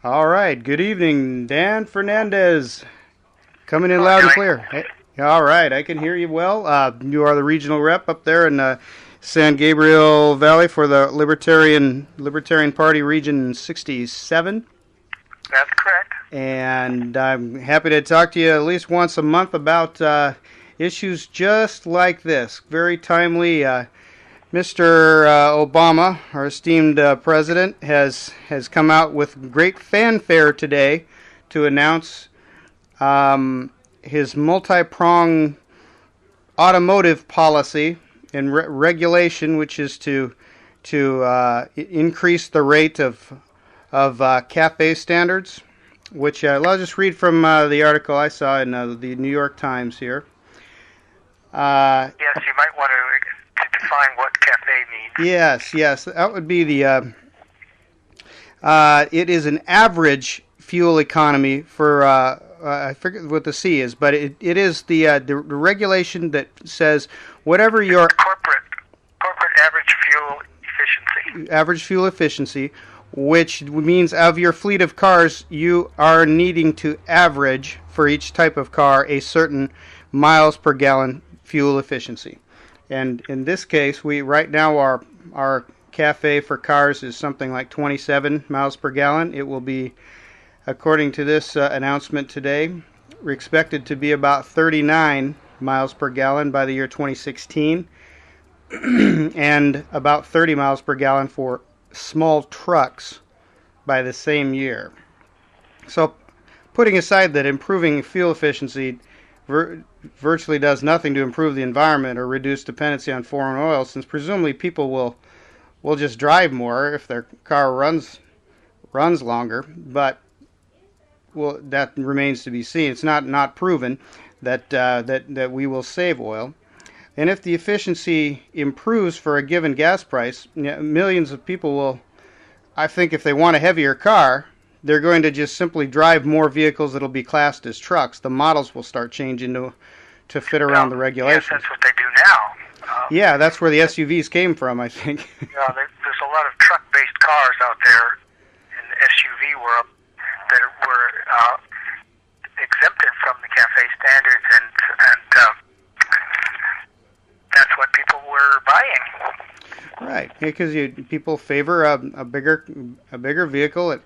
All right. Good evening, Dan Fernandez. Coming in loud and Okay. clear. Hey, all right. I can hear you well. You are the regional rep up there in San Gabriel Valley for the Libertarian Party Region 67. That's correct. And I'm happy to talk to you at least once a month about issues just like this. Very timely. Mr. Obama, our esteemed president, has come out with great fanfare today to announce his multi-pronged automotive policy and regulation, which is to increase the rate of CAFE standards. Which I'll just read from the article I saw in the New York Times here. Yes, you might want to define what cafe means. Yes, that would be the. It is an average fuel economy for. I forget what the C is, but it is the regulation that says whatever your corporate average fuel efficiency, which means of your fleet of cars, you are needing to average for each type of car a certain miles per gallon fuel efficiency. And in this case, we right now our CAFE for cars is something like 27 miles per gallon. It will be, according to this announcement today, we're expected to be about 39 miles per gallon by the year 2016, and about 30 miles per gallon for small trucks by the same year. So, putting aside that improving fuel efficiency virtually does nothing to improve the environment or reduce dependency on foreign oil, since presumably people will just drive more if their car runs longer. But well, that remains to be seen. It's not proven that we will save oil. And if the efficiency improves for a given gas price, millions of people will, I think, if they want a heavier car, they're going to just simply drive more vehicles that'll be classed as trucks. The models will start changing to fit around the regulations. Yes, that's what they do now. Yeah, that's where the SUVs came from, I think. There's a lot of truck-based cars out there in the SUV world that were exempted from the CAFE standards, and that's what people were buying. Right, because people favor a bigger vehicle. It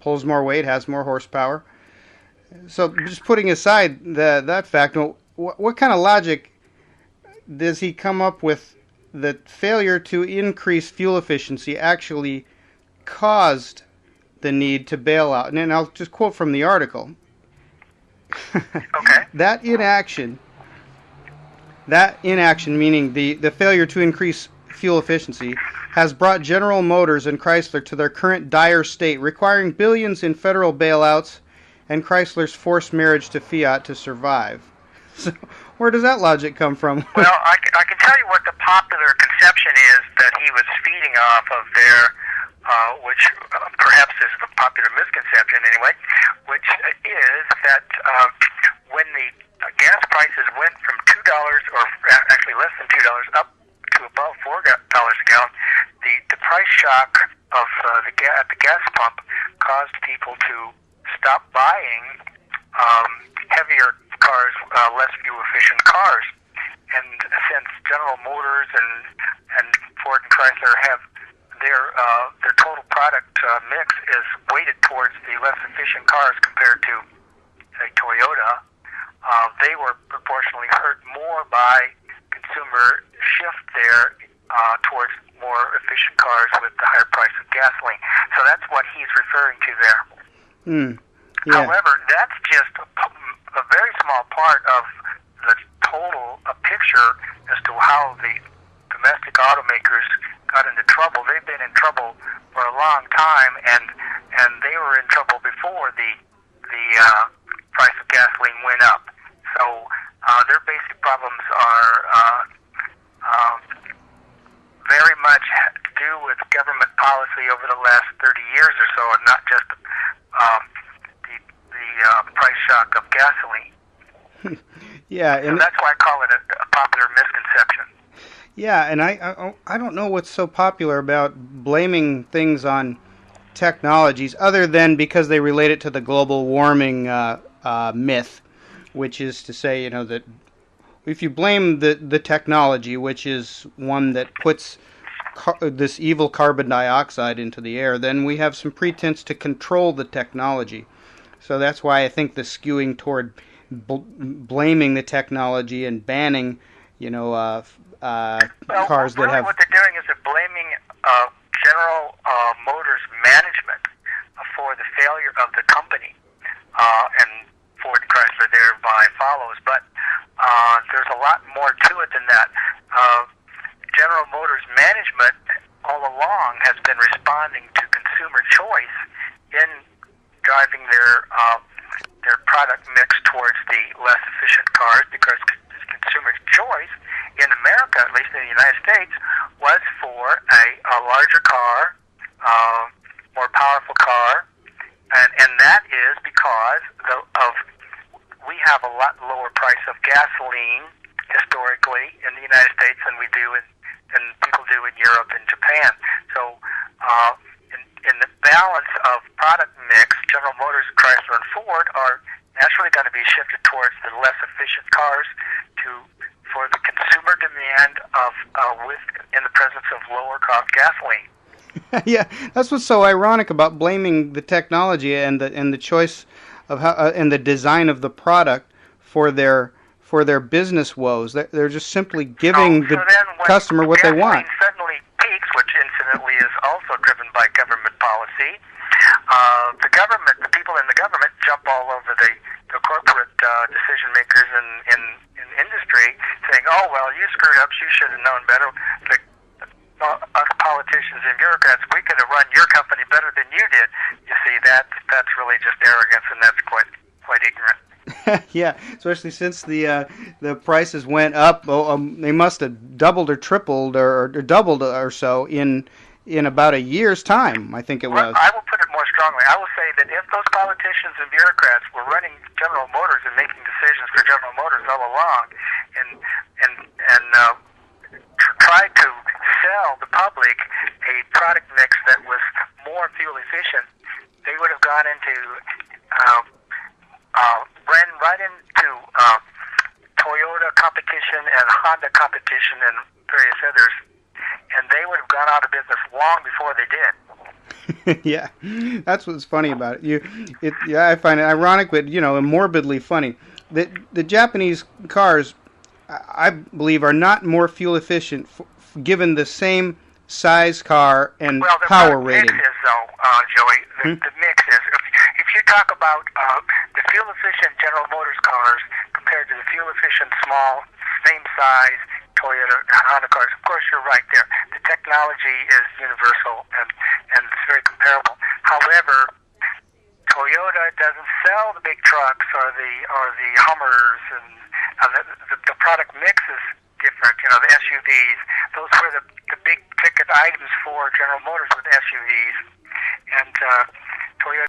pulls more weight, has more horsepower. So, just putting aside that fact, what kind of logic does he come up with that failure to increase fuel efficiency actually caused the need to bail out? And I'll just quote from the article. Okay. That inaction, meaning the failure to increase fuel efficiency, has brought General Motors and Chrysler to their current dire state, requiring billions in federal bailouts and Chrysler's forced marriage to Fiat to survive. So, where does that logic come from? Well, I can tell you what the popular conception is that he was feeding off of there, which perhaps is the popular misconception anyway, which is that when the gas prices went from $2, or actually less than $2, up to above $4 a gallon, the price shock of at the gas pump caused people to stop buying heavier cars, less fuel efficient cars. And since General Motors and Ford and Chrysler have their total product mix is weighted towards the less efficient cars compared to say Toyota, they were proportionally hurt more by consumer shift there towards more efficient cars with the higher price of gasoline. So that's what he's referring to there. Yeah. However, that's just a very small part of the total picture as to how the domestic automakers got into trouble. They've been in trouble for a long time, and they were in trouble before the price of gasoline went up. So their basic problems are very much to do with government policy over the last 30 years or so, and not just the price shock of gasoline. Yeah, and so that's why I call it a popular misconception. Yeah, and I don't know what's so popular about blaming things on technologies, other than because they relate it to the global warming myth, which is to say, that if you blame the technology, which is one that puts this evil carbon dioxide into the air, then we have some pretense to control the technology. So that's why I think the skewing toward blaming the technology and banning, cars that have. What they're doing is they're blaming General Motors management for the failure of the company, and Ford Chrysler thereby follows. But there's a lot more to it than that. General Motors management all along has been responding to consumer choice in driving their product mix towards the less efficient cars, because consumer choice in America, at least in the United States, was for a larger car, more powerful car, and that is because we have a lot lower price of gasoline historically in the United States than we do than people do in Europe and Japan. So in the balance of product mix, General Motors, Chrysler, and Ford are naturally going to be shifted towards the less efficient cars for the consumer demand in the presence of lower cost gasoline. Yeah, that's what's so ironic about blaming the technology and the choice of how and the design of the product for their business woes. They're just simply giving the customer what they want. Suddenly peaks, which incidentally is also driven by government policy. The people in the government jump all over the corporate decision makers in industry, saying, "Oh well, you screwed up. You should have known better." Us politicians and bureaucrats, we could have run your company better than you did. You see, that's really just arrogance, and that's quite ignorant. Yeah, especially since the prices went up. They must have doubled or tripled or doubled or so in about a year's time, I think it was. I will put it more strongly. I will say that if those politicians and bureaucrats were running General Motors and making decisions for General Motors all along, and tried to sell the public a product mix that was more fuel efficient, they would have gone into ran right into Toyota competition and Honda competition and various others, and they would have gone out of business long before they did. Yeah, that's what's funny about it. I find it ironic, but morbidly funny. The Japanese cars, I believe, are not more fuel efficient given the same size car and power rating. Well, the mix is, though, Joey. The mix is. If you talk about the fuel efficient General Motors cars compared to the fuel efficient small, same size Toyota and Honda cars, of course you're right there. The technology is universal and it's very comparable. However, Toyota doesn't sell the big trucks or the Hummers, and the product mix is different. The SUVs, those were the big ticket items for General Motors with SUVs, and Toyota